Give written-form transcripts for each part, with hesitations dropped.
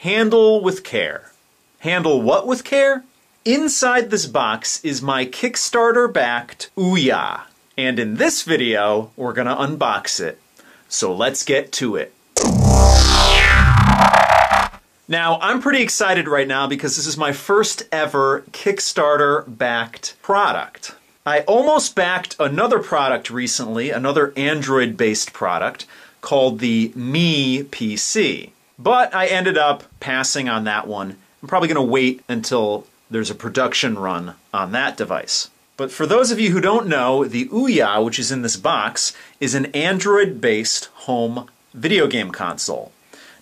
handle with care. Handle what with care? Inside this box is my Kickstarter-backed OUYA. And in this video, we're gonna unbox it. So let's get to it. Now, I'm pretty excited right now because this is my first ever Kickstarter-backed product. I almost backed another product recently, another Android-based product, called the Me PC. But I ended up passing on that one. I'm probably going to wait until there's a production run on that device. But for those of you who don't know, the OUYA, which is in this box, is an Android-based home video game console.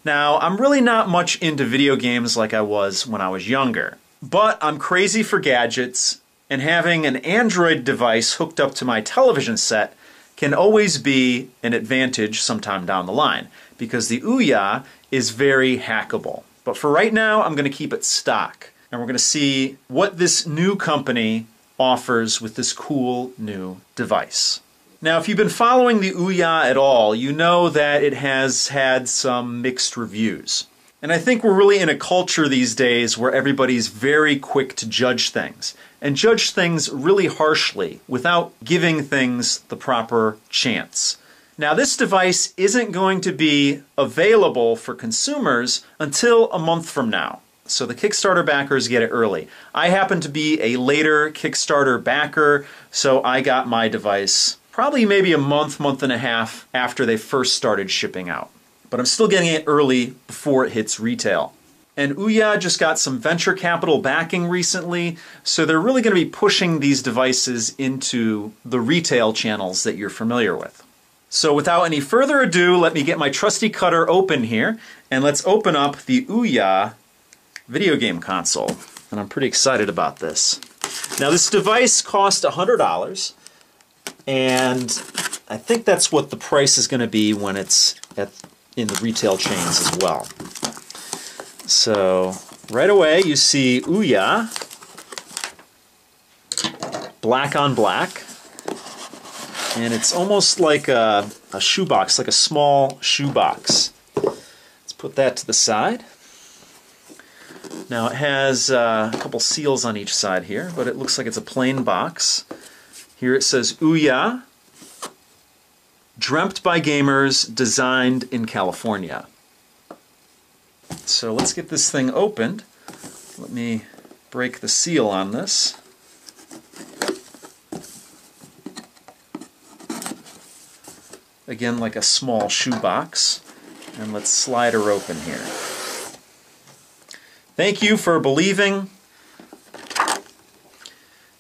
Now, I'm really not much into video games like I was when I was younger, but I'm crazy for gadgets, and having an Android device hooked up to my television set can always be an advantage sometime down the line, because the OUYA is very hackable. But for right now, I'm going to keep it stock, and we're going to see what this new company offers with this cool new device. Now, if you've been following the OUYA at all, you know that it has had some mixed reviews. And I think we're really in a culture these days where everybody's very quick to judge things, and judge things really harshly without giving things the proper chance. Now, this device isn't going to be available for consumers until a month from now. So the Kickstarter backers get it early. I happen to be a later Kickstarter backer, so I got my device probably maybe a month and a half after they first started shipping out. But I'm still getting it early before it hits retail. And OUYA just got some venture capital backing recently, so they're really going to be pushing these devices into the retail channels that you're familiar with. So without any further ado, let me get my trusty cutter open here, and let's open up the OUYA video game console. And I'm pretty excited about this. Now, this device cost $100. And I think that's what the price is going to be when it's in the retail chains as well. So right away you see OUYA, black on black, and it's almost like a shoebox, like a small shoebox. Let's put that to the side. Now it has a couple seals on each side here, but it looks like it's a plain box. Here it says OUYA, dreamt by gamers, designed in California. So let's get this thing opened. Let me break the seal on this. Again, like a small shoebox. And let's slide her open here. Thank you for believing.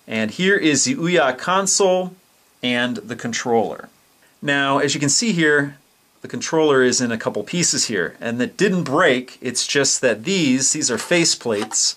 And here is the OUYA console and the controller. Now, as you can see here, the controller is in a couple pieces here, and that didn't break. It's just that these are face plates,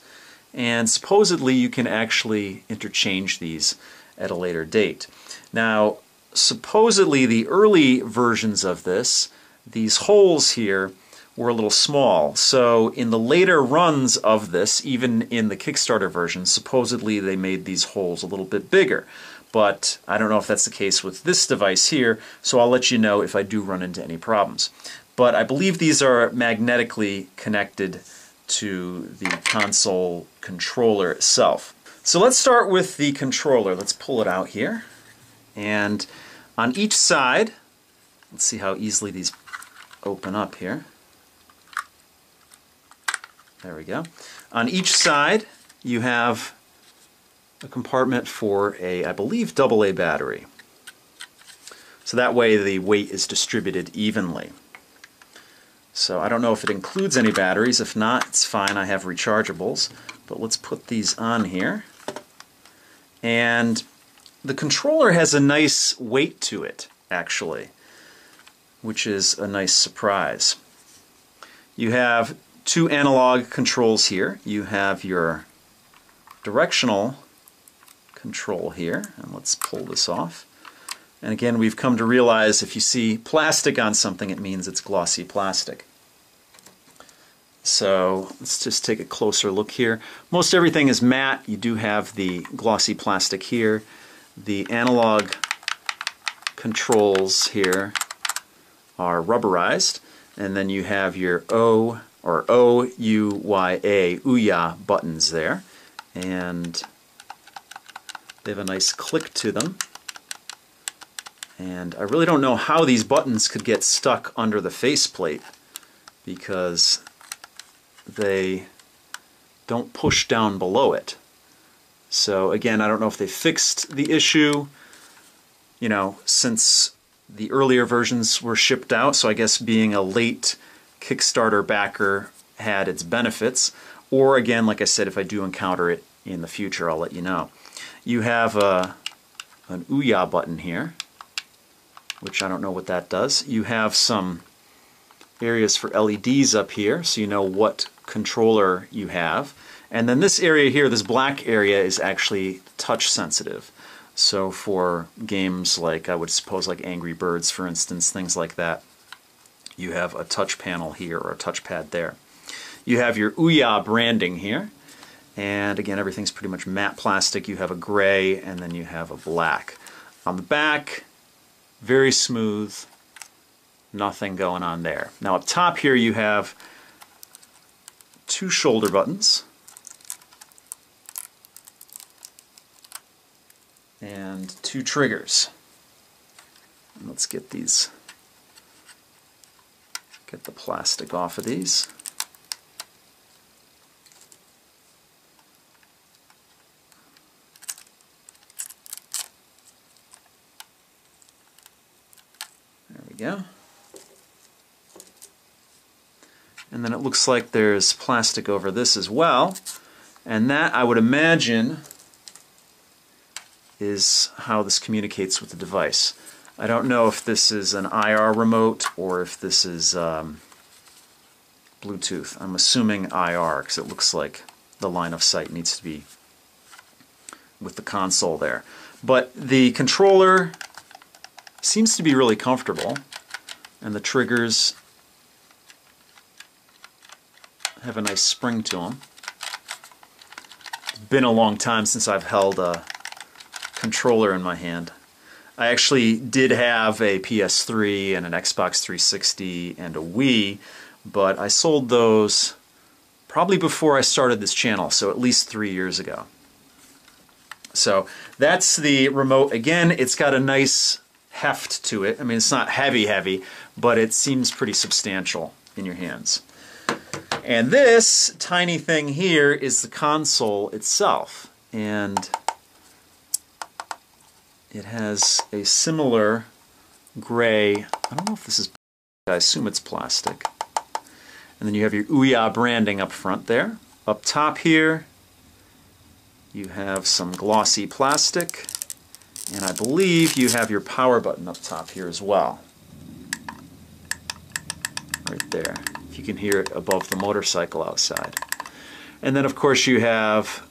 and supposedly you can actually interchange these at a later date. Now, supposedly the early versions of this, these holes here, were a little small. So in the later runs of this, even in the Kickstarter version, supposedly they made these holes a little bit bigger. But I don't know if that's the case with this device here, so I'll let you know if I do run into any problems. But I believe these are magnetically connected to the console controller itself. So let's start with the controller. Let's pull it out here. And on each side, let's see how easily these open up here. There we go. On each side, you have a compartment for a, I believe, AA battery. So that way the weight is distributed evenly. So I don't know if it includes any batteries. If not, it's fine. I have rechargeables. But let's put these on here. And the controller has a nice weight to it, actually, which is a nice surprise. You have two analog controls here. You have your directional control here, and let's pull this off. And again, we've come to realize if you see plastic on something, it means it's glossy plastic. So let's just take a closer look here. Most everything is matte. You do have the glossy plastic here. The analog controls here are rubberized. And then you have your O or OUYA, OUYA buttons there, and they have a nice click to them. And I really don't know how these buttons could get stuck under the faceplate, because they don't push down below it. So again, I don't know if they fixed the issue, you know, since the earlier versions were shipped out, so I guess being a late Kickstarter backer had its benefits, or again, like I said, if I do encounter it in the future, I'll let you know. You have an OUYA button here, which I don't know what that does. You have some areas for LEDs up here, so you know what controller you have. And then this area here, this black area, is actually touch sensitive. So for games like, I would suppose like Angry Birds, for instance, things like that, you have a touch panel here, or a touchpad there. You have your OUYA branding here, and again, everything's pretty much matte plastic. You have a gray, and then you have a black. On the back, very smooth, nothing going on there. Now up top here you have two shoulder buttons and two triggers. And let's get the plastic off of these. There we go. And then it looks like there's plastic over this as well, and that, I would imagine, is how this communicates with the device. I don't know if this is an IR remote or if this is Bluetooth. I'm assuming IR because it looks like the line of sight needs to be with the console there. But the controller seems to be really comfortable, and the triggers have a nice spring to them. It's been a long time since I've held a controller in my hand. I actually did have a PS3 and an Xbox 360 and a Wii, but I sold those probably before I started this channel, so at least 3 years ago. So that's the remote. Again, it's got a nice heft to it. I mean, it's not heavy, but it seems pretty substantial in your hands. And this tiny thing here is the console itself, and it has a similar gray, I don't know if this is, I assume it's plastic. And then you have your OUYA branding up front there. Up top here, you have some glossy plastic, and I believe you have your power button up top here as well. Right there. If you can hear it above the motorcycle outside. And then of course you have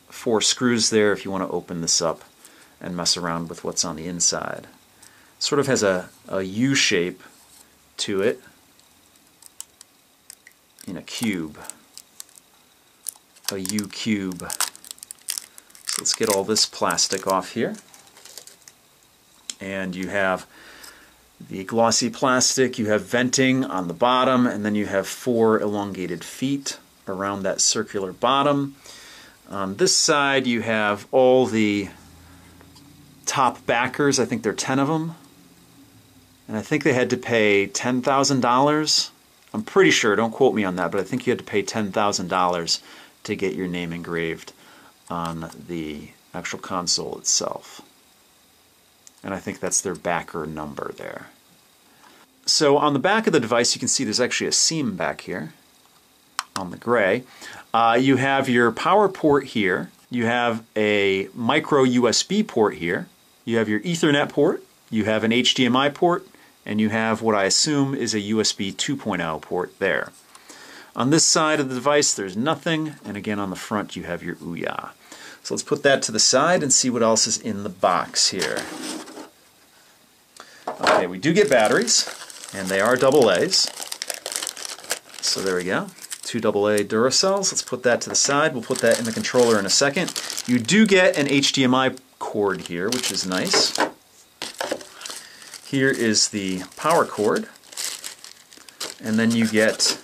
4 screws there if you want to open this up and mess around with what's on the inside. Sort of has a U shape to it in a cube. A U cube. So let's get all this plastic off here. And you have the glossy plastic, you have venting on the bottom, and then you have 4 elongated feet around that circular bottom. On this side you have all the top backers. I think there are 10 of them. And I think they had to pay $10,000. I'm pretty sure, don't quote me on that, but I think you had to pay $10,000 to get your name engraved on the actual console itself. And I think that's their backer number there. So on the back of the device you can see there's actually a seam back here on the gray. You have your power port here. You have a micro USB port here. You have your Ethernet port. You have an HDMI port. And you have what I assume is a USB 2.0 port there. On this side of the device there's nothing. And again on the front you have your OUYA. So let's put that to the side and see what else is in the box here. Okay, we do get batteries, and they are AA's. So there we go, 2 AA Duracells. Let's put that to the side. We'll put that in the controller in a second. You do get an HDMI cord here, which is nice. Here is the power cord, and then you get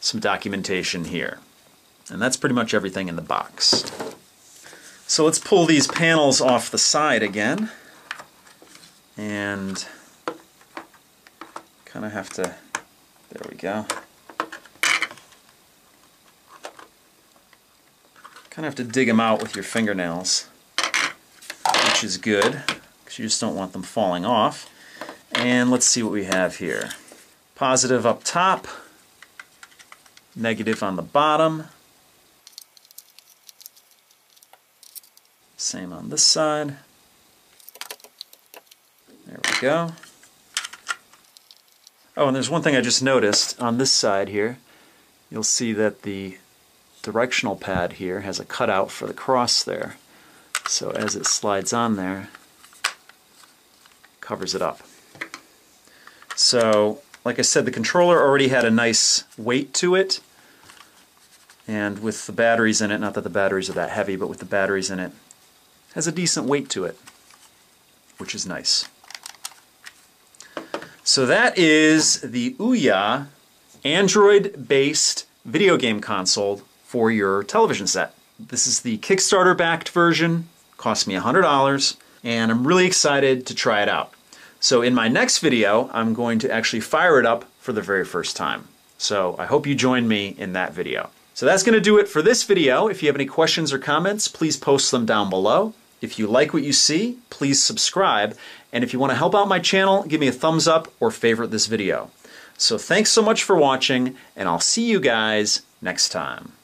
some documentation here. And that's pretty much everything in the box. So let's pull these panels off the side again. And kind of have to, there we go. Kind of have to dig them out with your fingernails, which is good, because you just don't want them falling off. And let's see what we have here. Positive up top, negative on the bottom. Same on this side. There we go. Oh, and there's one thing I just noticed on this side here. You'll see that the directional pad here has a cutout for the cross there. So as it slides on there, covers it up. So, like I said, the controller already had a nice weight to it. And with the batteries in it, not that the batteries are that heavy, but with the batteries in it, has a decent weight to it, which is nice. So that is the OUYA Android-based video game console for your television set. This is the Kickstarter-backed version, cost me $100, and I'm really excited to try it out. So in my next video, I'm going to actually fire it up for the very first time. So I hope you join me in that video. So that's going to do it for this video. If you have any questions or comments, please post them down below. If you like what you see, please subscribe. And if you want to help out my channel, give me a thumbs up or favorite this video. So thanks so much for watching, and I'll see you guys next time.